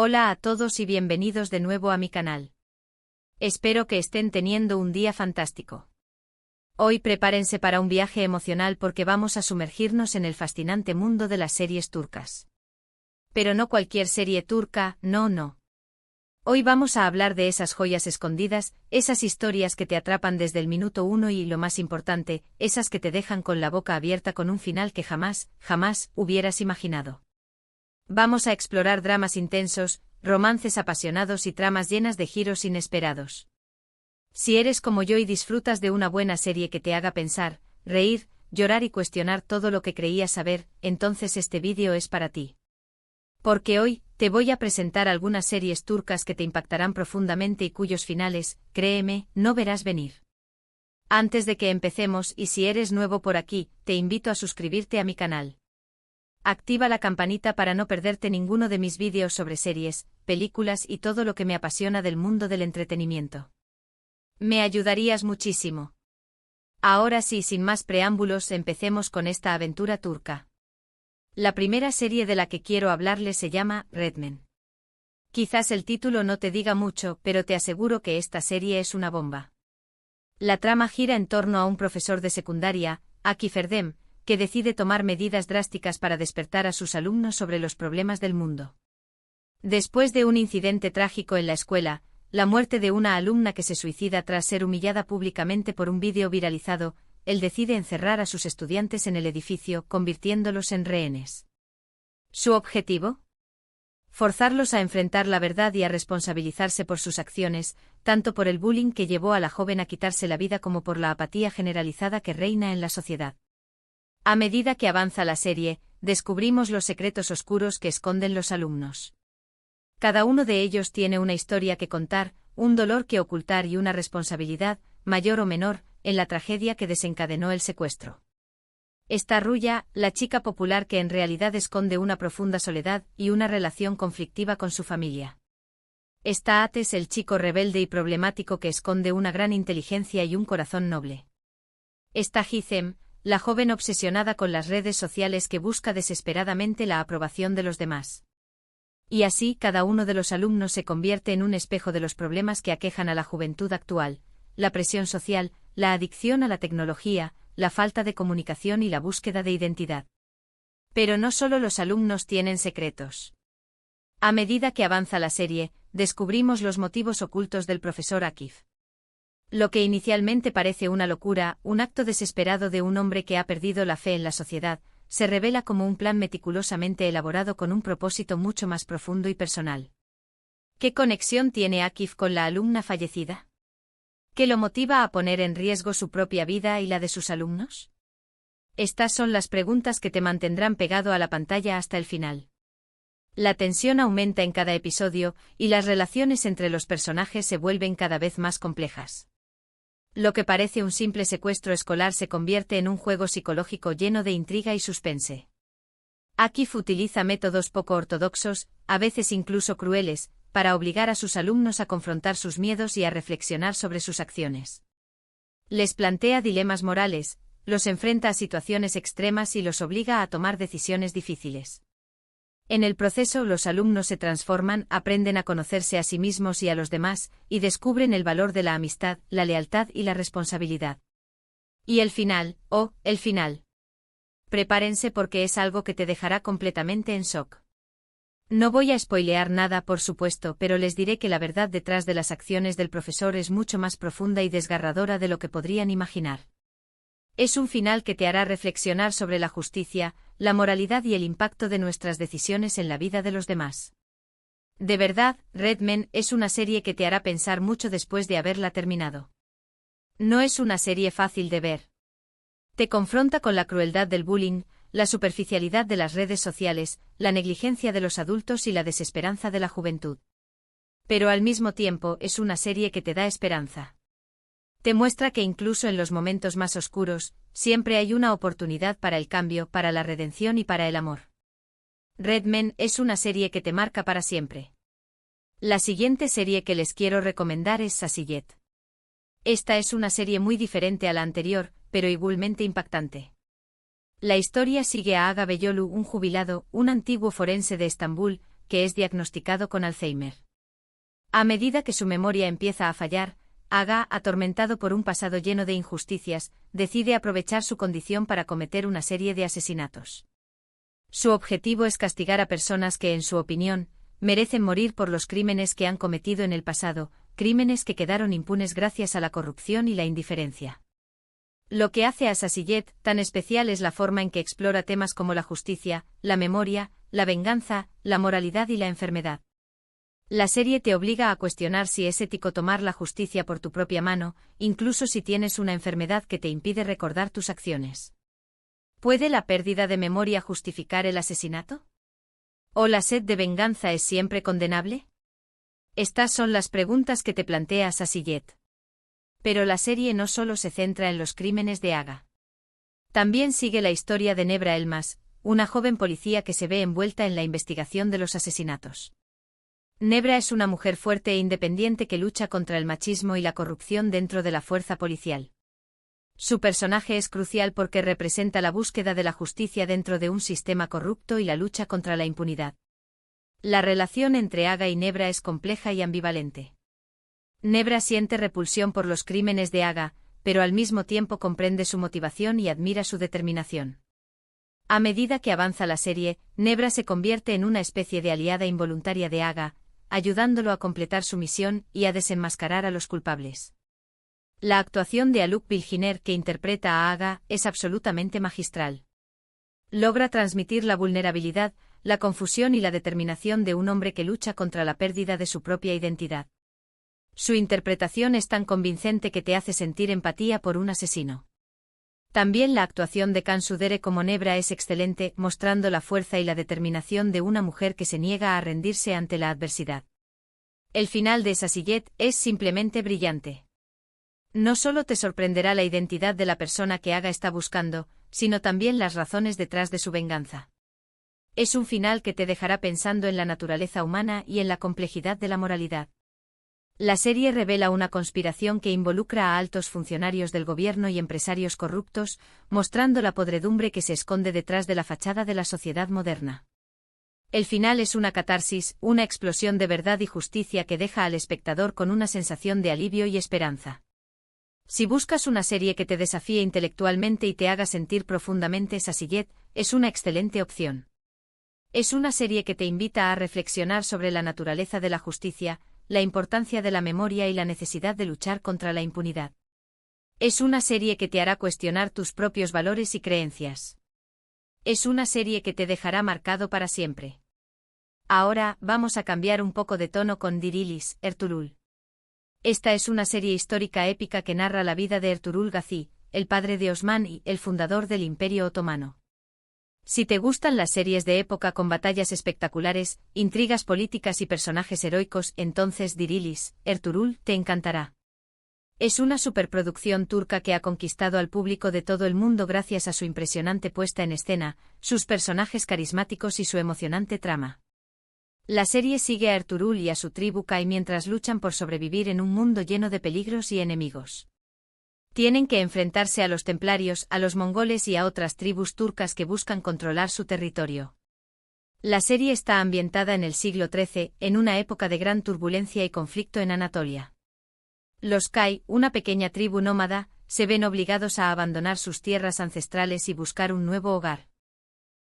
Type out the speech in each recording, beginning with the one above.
Hola a todos y bienvenidos de nuevo a mi canal. Espero que estén teniendo un día fantástico. Hoy prepárense para un viaje emocional porque vamos a sumergirnos en el fascinante mundo de las series turcas. Pero no cualquier serie turca, no. Hoy vamos a hablar de esas joyas escondidas, esas historias que te atrapan desde el minuto uno y, lo más importante, esas que te dejan con la boca abierta con un final que jamás hubieras imaginado. Vamos a explorar dramas intensos, romances apasionados y tramas llenas de giros inesperados. Si eres como yo y disfrutas de una buena serie que te haga pensar, reír, llorar y cuestionar todo lo que creías saber, entonces este vídeo es para ti. Porque hoy, te voy a presentar algunas series turcas que te impactarán profundamente y cuyos finales, créeme, no verás venir. Antes de que empecemos, y si eres nuevo por aquí, te invito a suscribirte a mi canal. Activa la campanita para no perderte ninguno de mis vídeos sobre series, películas y todo lo que me apasiona del mundo del entretenimiento. Me ayudarías muchísimo. Ahora sí, sin más preámbulos, empecemos con esta aventura turca. La primera serie de la que quiero hablarles se llama Red Men. Quizás el título no te diga mucho, pero te aseguro que esta serie es una bomba. La trama gira en torno a un profesor de secundaria, Akif Erdem, que decide tomar medidas drásticas para despertar a sus alumnos sobre los problemas del mundo. Después de un incidente trágico en la escuela, la muerte de una alumna que se suicida tras ser humillada públicamente por un vídeo viralizado, él decide encerrar a sus estudiantes en el edificio, convirtiéndolos en rehenes. ¿Su objetivo? Forzarlos a enfrentar la verdad y a responsabilizarse por sus acciones, tanto por el bullying que llevó a la joven a quitarse la vida como por la apatía generalizada que reina en la sociedad. A medida que avanza la serie, descubrimos los secretos oscuros que esconden los alumnos. Cada uno de ellos tiene una historia que contar, un dolor que ocultar y una responsabilidad, mayor o menor, en la tragedia que desencadenó el secuestro. Está Ruya, la chica popular que en realidad esconde una profunda soledad y una relación conflictiva con su familia. Está Ates, el chico rebelde y problemático que esconde una gran inteligencia y un corazón noble. Está Hizem, la joven obsesionada con las redes sociales que busca desesperadamente la aprobación de los demás. Y así cada uno de los alumnos se convierte en un espejo de los problemas que aquejan a la juventud actual, la presión social, la adicción a la tecnología, la falta de comunicación y la búsqueda de identidad. Pero no solo los alumnos tienen secretos. A medida que avanza la serie, descubrimos los motivos ocultos del profesor Akif. Lo que inicialmente parece una locura, un acto desesperado de un hombre que ha perdido la fe en la sociedad, se revela como un plan meticulosamente elaborado con un propósito mucho más profundo y personal. ¿Qué conexión tiene Akif con la alumna fallecida? ¿Qué lo motiva a poner en riesgo su propia vida y la de sus alumnos? Estas son las preguntas que te mantendrán pegado a la pantalla hasta el final. La tensión aumenta en cada episodio, y las relaciones entre los personajes se vuelven cada vez más complejas. Lo que parece un simple secuestro escolar se convierte en un juego psicológico lleno de intriga y suspense. Akif utiliza métodos poco ortodoxos, a veces incluso crueles, para obligar a sus alumnos a confrontar sus miedos y a reflexionar sobre sus acciones. Les plantea dilemas morales, los enfrenta a situaciones extremas y los obliga a tomar decisiones difíciles. En el proceso, los alumnos se transforman, aprenden a conocerse a sí mismos y a los demás, y descubren el valor de la amistad, la lealtad y la responsabilidad. Y el final, el final. Prepárense porque es algo que te dejará completamente en shock. No voy a spoilear nada, por supuesto, pero les diré que la verdad detrás de las acciones del profesor es mucho más profunda y desgarradora de lo que podrían imaginar. Es un final que te hará reflexionar sobre la justicia, la moralidad y el impacto de nuestras decisiones en la vida de los demás. De verdad, Red Men es una serie que te hará pensar mucho después de haberla terminado. No es una serie fácil de ver. Te confronta con la crueldad del bullying, la superficialidad de las redes sociales, la negligencia de los adultos y la desesperanza de la juventud. Pero al mismo tiempo es una serie que te da esperanza. Te muestra que incluso en los momentos más oscuros, siempre hay una oportunidad para el cambio, para la redención y para el amor. Red Men es una serie que te marca para siempre. La siguiente serie que les quiero recomendar es Sasiyet. Esta es una serie muy diferente a la anterior, pero igualmente impactante. La historia sigue a Aga Beyolu, un jubilado, un antiguo forense de Estambul, que es diagnosticado con Alzheimer. A medida que su memoria empieza a fallar, Aga, atormentado por un pasado lleno de injusticias, decide aprovechar su condición para cometer una serie de asesinatos. Su objetivo es castigar a personas que, en su opinión, merecen morir por los crímenes que han cometido en el pasado, crímenes que quedaron impunes gracias a la corrupción y la indiferencia. Lo que hace a Sassy Jet tan especial es la forma en que explora temas como la justicia, la memoria, la venganza, la moralidad y la enfermedad. La serie te obliga a cuestionar si es ético tomar la justicia por tu propia mano, incluso si tienes una enfermedad que te impide recordar tus acciones. ¿Puede la pérdida de memoria justificar el asesinato? ¿O la sed de venganza es siempre condenable? Estas son las preguntas que te plantea Sassy Jet. Pero la serie no solo se centra en los crímenes de Aga. También sigue la historia de Nebra Elmas, una joven policía que se ve envuelta en la investigación de los asesinatos. Nebra es una mujer fuerte e independiente que lucha contra el machismo y la corrupción dentro de la fuerza policial. Su personaje es crucial porque representa la búsqueda de la justicia dentro de un sistema corrupto y la lucha contra la impunidad. La relación entre Aga y Nebra es compleja y ambivalente. Nebra siente repulsión por los crímenes de Aga, pero al mismo tiempo comprende su motivación y admira su determinación. A medida que avanza la serie, Nebra se convierte en una especie de aliada involuntaria de Aga, ayudándolo a completar su misión y a desenmascarar a los culpables. La actuación de Alok Bilginer, que interpreta a Aga, es absolutamente magistral. Logra transmitir la vulnerabilidad, la confusión y la determinación de un hombre que lucha contra la pérdida de su propia identidad. Su interpretación es tan convincente que te hace sentir empatía por un asesino. También la actuación de Khan Sudere como Nebra es excelente, mostrando la fuerza y la determinación de una mujer que se niega a rendirse ante la adversidad. El final de Sassy Jet es simplemente brillante. No solo te sorprenderá la identidad de la persona que Aga está buscando, sino también las razones detrás de su venganza. Es un final que te dejará pensando en la naturaleza humana y en la complejidad de la moralidad. La serie revela una conspiración que involucra a altos funcionarios del gobierno y empresarios corruptos, mostrando la podredumbre que se esconde detrás de la fachada de la sociedad moderna. El final es una catarsis, una explosión de verdad y justicia que deja al espectador con una sensación de alivio y esperanza. Si buscas una serie que te desafíe intelectualmente y te haga sentir profundamente, Sassy Jet es una excelente opción. Es una serie que te invita a reflexionar sobre la naturaleza de la justicia, la importancia de la memoria y la necesidad de luchar contra la impunidad. Es una serie que te hará cuestionar tus propios valores y creencias. Es una serie que te dejará marcado para siempre. Ahora, vamos a cambiar un poco de tono con Dirilis, Ertuğrul. Esta es una serie histórica épica que narra la vida de Ertuğrul Gazi, el padre de Osman y el fundador del Imperio Otomano. Si te gustan las series de época con batallas espectaculares, intrigas políticas y personajes heroicos, entonces Dirilis, Ertuğrul, te encantará. Es una superproducción turca que ha conquistado al público de todo el mundo gracias a su impresionante puesta en escena, sus personajes carismáticos y su emocionante trama. La serie sigue a Ertuğrul y a su tribu Kai mientras luchan por sobrevivir en un mundo lleno de peligros y enemigos. Tienen que enfrentarse a los templarios, a los mongoles y a otras tribus turcas que buscan controlar su territorio. La serie está ambientada en el siglo XIII, en una época de gran turbulencia y conflicto en Anatolia. Los Kai, una pequeña tribu nómada, se ven obligados a abandonar sus tierras ancestrales y buscar un nuevo hogar.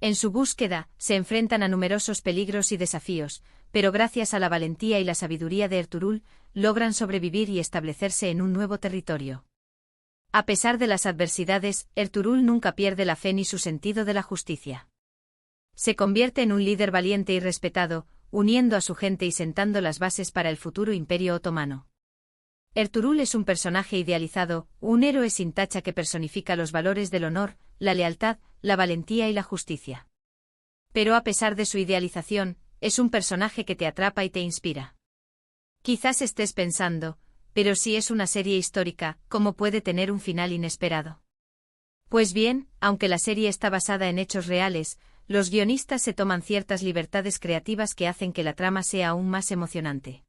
En su búsqueda, se enfrentan a numerosos peligros y desafíos, pero gracias a la valentía y la sabiduría de Ertuğrul, logran sobrevivir y establecerse en un nuevo territorio. A pesar de las adversidades, Ertuğrul nunca pierde la fe ni su sentido de la justicia. Se convierte en un líder valiente y respetado, uniendo a su gente y sentando las bases para el futuro Imperio Otomano. Ertuğrul es un personaje idealizado, un héroe sin tacha que personifica los valores del honor, la lealtad, la valentía y la justicia. Pero a pesar de su idealización, es un personaje que te atrapa y te inspira. Quizás estés pensando, pero si es una serie histórica, ¿cómo puede tener un final inesperado? Pues bien, aunque la serie está basada en hechos reales, los guionistas se toman ciertas libertades creativas que hacen que la trama sea aún más emocionante.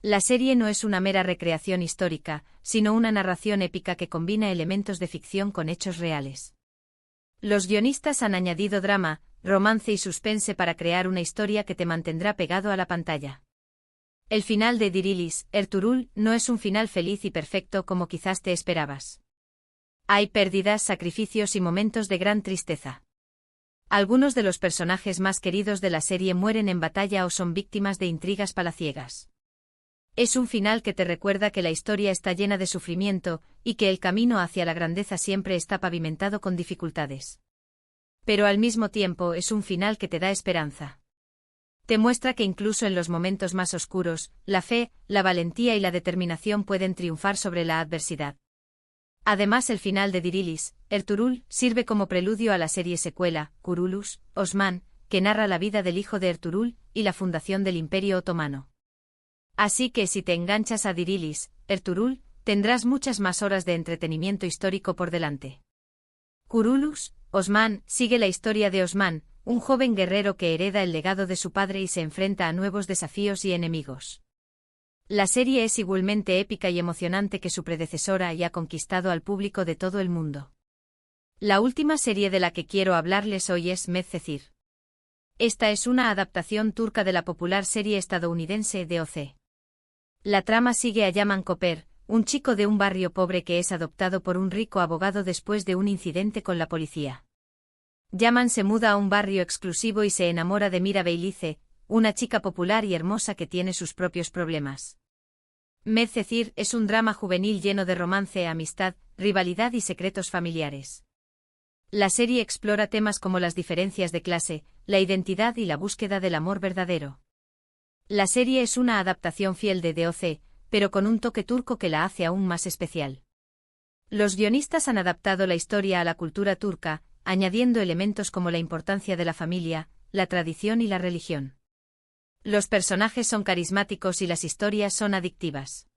La serie no es una mera recreación histórica, sino una narración épica que combina elementos de ficción con hechos reales. Los guionistas han añadido drama, romance y suspense para crear una historia que te mantendrá pegado a la pantalla. El final de Dirilis, Ertuğrul, no es un final feliz y perfecto como quizás te esperabas. Hay pérdidas, sacrificios y momentos de gran tristeza. Algunos de los personajes más queridos de la serie mueren en batalla o son víctimas de intrigas palaciegas. Es un final que te recuerda que la historia está llena de sufrimiento y que el camino hacia la grandeza siempre está pavimentado con dificultades. Pero al mismo tiempo es un final que te da esperanza. Te muestra que incluso en los momentos más oscuros, la fe, la valentía y la determinación pueden triunfar sobre la adversidad. Además, el final de Dirilis, Ertuğrul, sirve como preludio a la serie secuela, Kurulus, Osman, que narra la vida del hijo de Ertuğrul y la fundación del Imperio Otomano. Así que si te enganchas a Dirilis, Ertuğrul, tendrás muchas más horas de entretenimiento histórico por delante. Kurulus, Osman, sigue la historia de Osman, un joven guerrero que hereda el legado de su padre y se enfrenta a nuevos desafíos y enemigos. La serie es igualmente épica y emocionante que su predecesora y ha conquistado al público de todo el mundo. La última serie de la que quiero hablarles hoy es Medcezir. Esta es una adaptación turca de la popular serie estadounidense DOC. La trama sigue a Yaman Koper, un chico de un barrio pobre que es adoptado por un rico abogado después de un incidente con la policía. Yaman se muda a un barrio exclusivo y se enamora de Mira Beylice, una chica popular y hermosa que tiene sus propios problemas. Medcezir es un drama juvenil lleno de romance, amistad, rivalidad y secretos familiares. La serie explora temas como las diferencias de clase, la identidad y la búsqueda del amor verdadero. La serie es una adaptación fiel de DOC, pero con un toque turco que la hace aún más especial. Los guionistas han adaptado la historia a la cultura turca, añadiendo elementos como la importancia de la familia, la tradición y la religión. Los personajes son carismáticos y las historias son adictivas.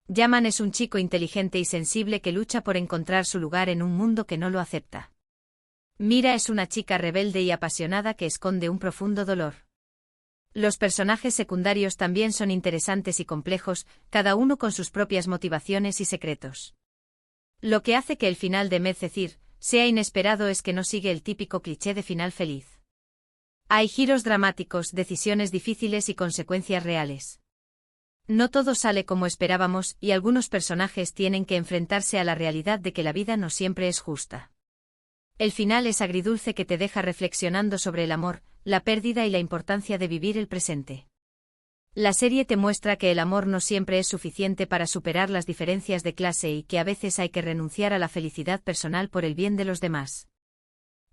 Yaman es un chico inteligente y sensible que lucha por encontrar su lugar en un mundo que no lo acepta. Mira es una chica rebelde y apasionada que esconde un profundo dolor. Los personajes secundarios también son interesantes y complejos, cada uno con sus propias motivaciones y secretos. Lo que hace que el final de Medcezir sea inesperado es que no sigue el típico cliché de final feliz. Hay giros dramáticos, decisiones difíciles y consecuencias reales. No todo sale como esperábamos y algunos personajes tienen que enfrentarse a la realidad de que la vida no siempre es justa. El final es agridulce que te deja reflexionando sobre el amor, la pérdida y la importancia de vivir el presente. La serie te muestra que el amor no siempre es suficiente para superar las diferencias de clase y que a veces hay que renunciar a la felicidad personal por el bien de los demás.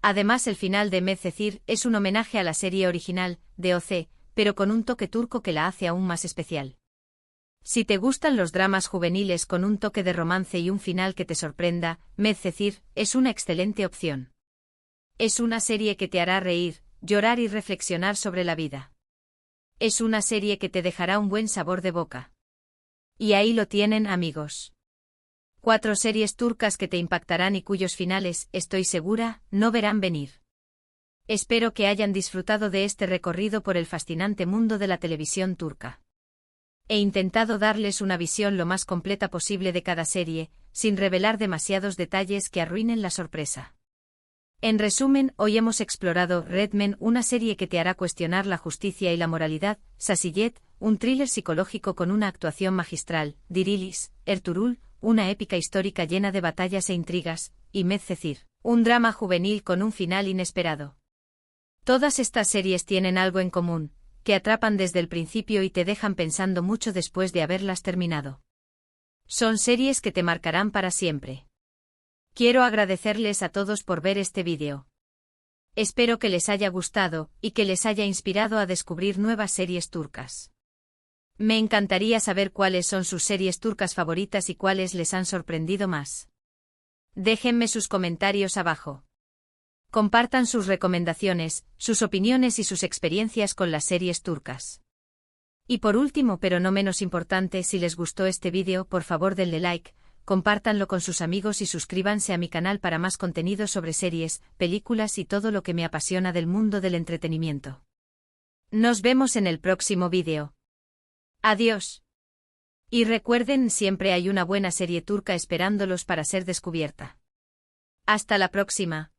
Además, el final de Medcezir es un homenaje a la serie original, DOC, pero con un toque turco que la hace aún más especial. Si te gustan los dramas juveniles con un toque de romance y un final que te sorprenda, Medcezir es una excelente opción. Es una serie que te hará reír, llorar y reflexionar sobre la vida. Es una serie que te dejará un buen sabor de boca. Y ahí lo tienen, amigos. 4 series turcas que te impactarán y cuyos finales, estoy segura, no verán venir. Espero que hayan disfrutado de este recorrido por el fascinante mundo de la televisión turca. He intentado darles una visión lo más completa posible de cada serie, sin revelar demasiados detalles que arruinen la sorpresa. En resumen, hoy hemos explorado Red Men, una serie que te hará cuestionar la justicia y la moralidad, Sasiyet, un thriller psicológico con una actuación magistral, Dirilis, Ertuğrul, una épica histórica llena de batallas e intrigas, y Medcezir, un drama juvenil con un final inesperado. Todas estas series tienen algo en común, que atrapan desde el principio y te dejan pensando mucho después de haberlas terminado. Son series que te marcarán para siempre. Quiero agradecerles a todos por ver este vídeo. Espero que les haya gustado y que les haya inspirado a descubrir nuevas series turcas. Me encantaría saber cuáles son sus series turcas favoritas y cuáles les han sorprendido más. Déjenme sus comentarios abajo. Compartan sus recomendaciones, sus opiniones y sus experiencias con las series turcas. Y por último, pero no menos importante, si les gustó este vídeo, por favor denle like, compártanlo con sus amigos y suscríbanse a mi canal para más contenido sobre series, películas y todo lo que me apasiona del mundo del entretenimiento. Nos vemos en el próximo vídeo. Adiós. Y recuerden, siempre hay una buena serie turca esperándolos para ser descubierta. Hasta la próxima.